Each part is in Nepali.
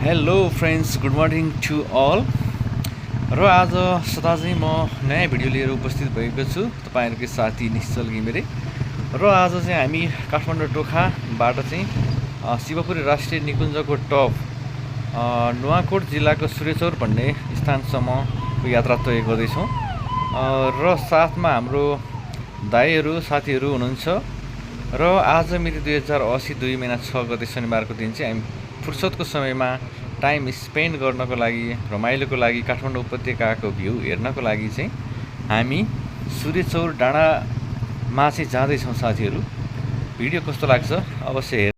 Hello friends, good morning to all. र आज सदा चाहिँ म नयाँ भिडियो लिएर उपस्थित भएको छु तपाईँहरूकै साथी निश्चल घिमिरे। र आज चाहिँ हामी काठमाडौँ टोखाबाट चाहिँ शिवपुरी राष्ट्रिय निकुञ्जको टप नुवाकोट जिल्लाको सूर्यचौर भन्ने स्थानसम्मको यात्रा तय गर्दैछौँ। र साथमा हाम्रो दाइहरू साथीहरू हुनुहुन्छ। र आज मिति 2080 2 महिना 6 गते शनिबारको दिन चाहिँ हामी फुर्सदको समयमा टाइम स्पेन्ड गर्नको लागि, रमाइलोको लागि, काठमाडौँ उपत्यकाको भ्यू हेर्नको लागि चाहिँ हामी सूर्यचौर डाँडामा चाहिँ जाँदैछौँ साथीहरू। भिडियो कस्तो लाग्छ अवश्य हेर।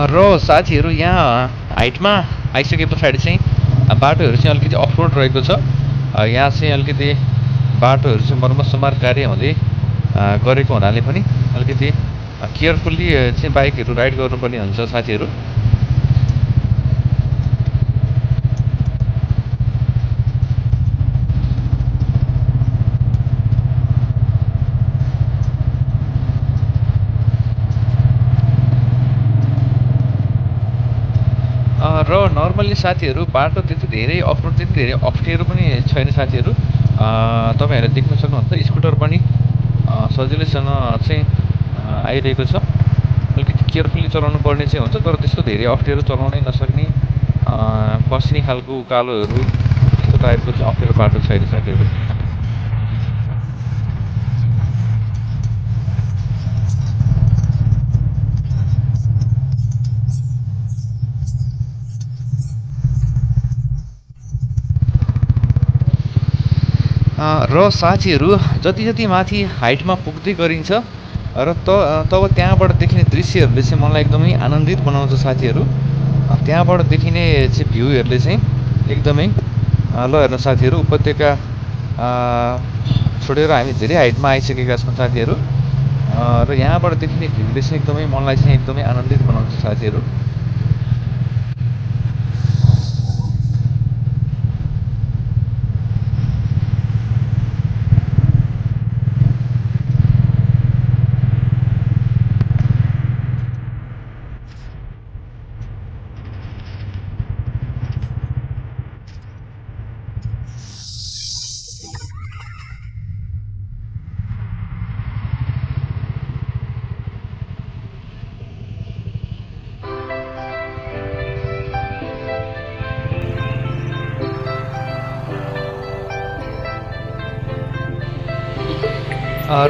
र साथीहरू यहाँ हाइटमा आइसके पछाडि चाहिँ बाटोहरू चाहिँ अलिकति अफरोड रहेको छ। यहाँ चाहिँ अलिकति बाटोहरू चाहिँ मर्मत समार कार्य हुँदै गरेको हुनाले पनि अलिकति केयरफुल्ली चाहिँ बाइकहरू राइड गर्नुपर्ने हुन्छ साथीहरू। र नर्मल्ली साथीहरू बाटो त्यति धेरै अफरोड त्यति धेरै अप्ठ्यारो पनि छैन साथीहरू। तपाईँहरूले देख्न सक्नुहुन्छ स्कुटर पनि सजिलैसँग चाहिँ आइरहेको छ। अलिकति केयरफुल्ली चलाउनु पर्ने चाहिँ हुन्छ, तर त्यस्तो धेरै अप्ठ्यारो चलाउनै नसक्ने कस्ने खालको उकालोहरू त्यस्तो टाइपको चाहिँ अप्ठ्यारो बाटो छैन साथीहरू। र साथीहरू जति जति माथि हाइटमा पुग्दै गरिन्छ र तब त्यहाँबाट देखिने दृश्यहरूले चाहिँ मलाई एकदमै आनन्दित बनाउँछ साथीहरू। त्यहाँबाट देखिने चाहिँ भ्यूहरूले चाहिँ एकदमै ल हेर्नु साथीहरू, उपत्यका छोडेर हामी धेरै हाइटमा आइसकेका छौँ साथीहरू। र यहाँबाट देखिने भ्यूले चाहिँ एकदमै मनलाई चाहिँ एकदमै आनन्दित बनाउँछ साथीहरू।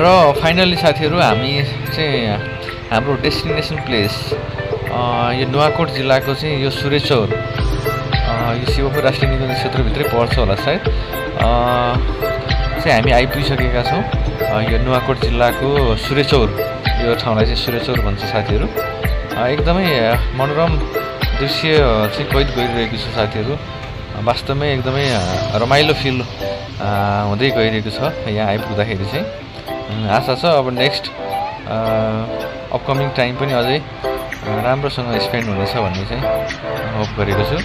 र फाइनल्ली साथीहरू हामी चाहिँ हाम्रो डेस्टिनेसन प्लेस यो नुवाकोट जिल्लाको चाहिँ यो सुरेचौर, यो शिवपुर राष्ट्रिय निकुञ्ज क्षेत्रभित्रै पर्छ होला सायद, चाहिँ हामी आइपुगिसकेका छौँ। यो नुवाकोट जिल्लाको सुरेचौर, यो ठाउँलाई चाहिँ सुरेचौर भन्छ साथीहरू। एकदमै मनोरम दृश्य चाहिँ कैद गरिरहेको छ साथीहरू। वास्तवमै एकदमै रमाइलो फिल हुँदै गइरहेको छ यहाँ आइपुग्दाखेरि चाहिँ। आशा छ अब नेक्स्ट अपकमिङ टाइम पनि अझै राम्रोसँग स्पेन्ड हुनेछ भन्ने चाहिँ होप गरेको छु।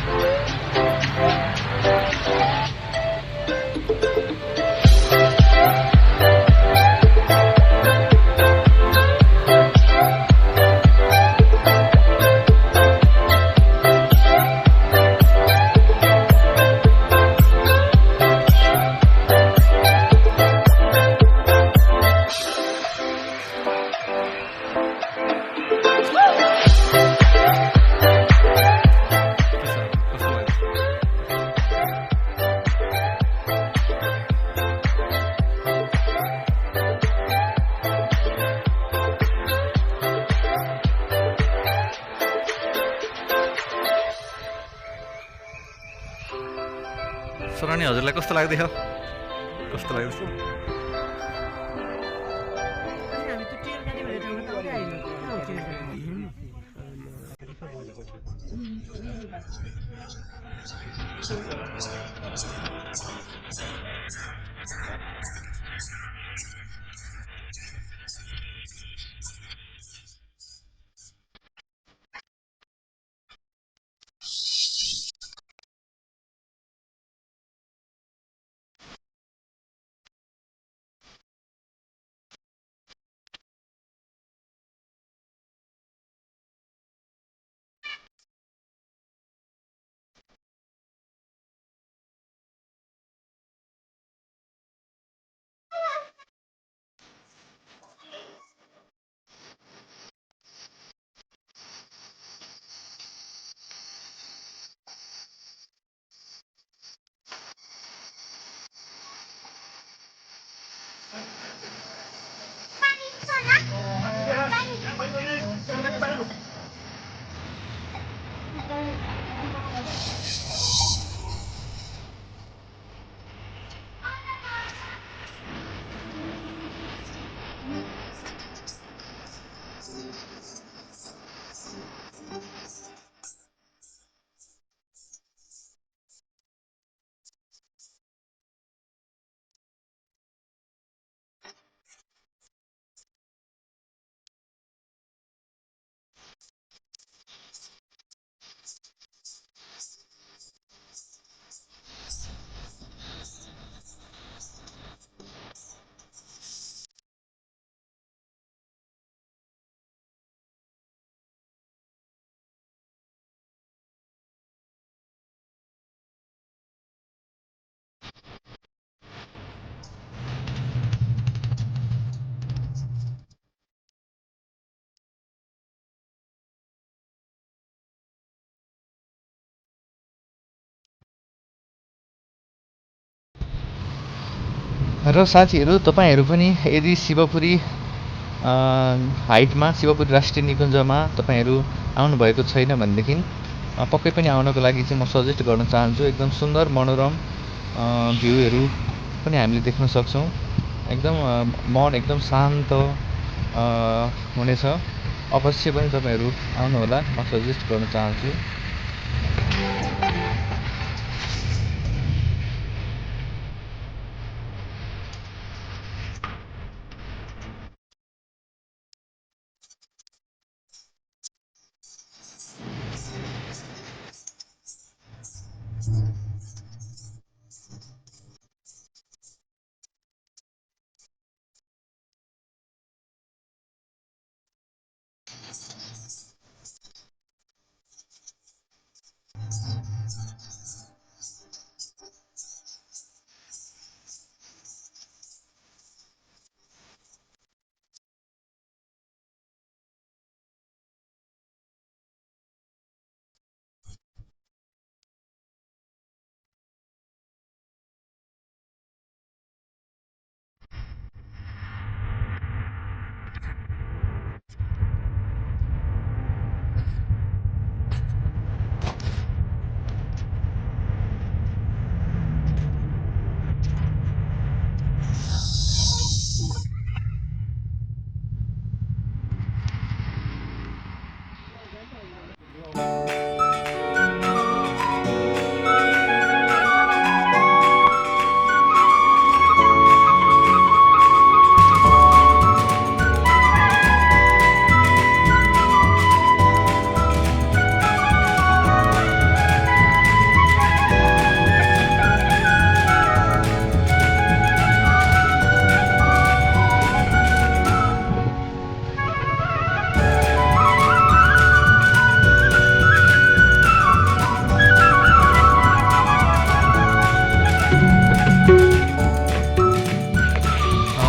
सोरानी हजुरलाई कस्तो लाग्दैछ? कस्तो लाग्दैछ? र साथीहरू तपाईँहरू पनि यदि शिवपुरी हाइटमा शिवपुरी राष्ट्रिय निकुञ्जमा तपाईँहरू आउनुभएको छैन भनेदेखि पक्कै पनि आउनको लागि चाहिँ म सजेस्ट गर्न चाहन्छु। एकदम सुन्दर मनोरम भ्यूहरू पनि हामीले देख्न सक्छौँ। एकदम मन एकदम शान्त हुनेछ। अवश्य पनि तपाईँहरू आउनुहोला, म सजेस्ट गर्न चाहन्छु।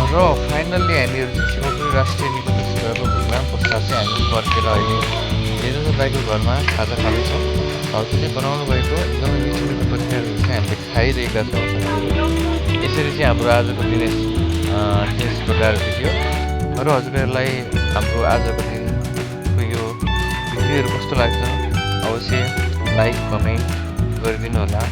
र फाइनल्ली हामीहरू चाहिँ शिवपुरी राष्ट्रिय निकुञ्जको घुमघाम पश्चात चाहिँ हामी फर्केर अहिले जेजो दाइको घरमा खाजा खाँदैछौँ। भाउजूले चाहिँ बनाउनु भएको एकदमै मिठो मिठो परिकारहरू चाहिँ हामीले खाइरहेका छौँ। यसरी चाहिँ हाम्रो आजको दिन त्यस प्रकार देखियो। र हजुरहरूलाई हाम्रो आजको दिनको यो भिडियोहरू कस्तो लाग्छ अवश्य लाइक कमेन्ट गरिदिनु होला।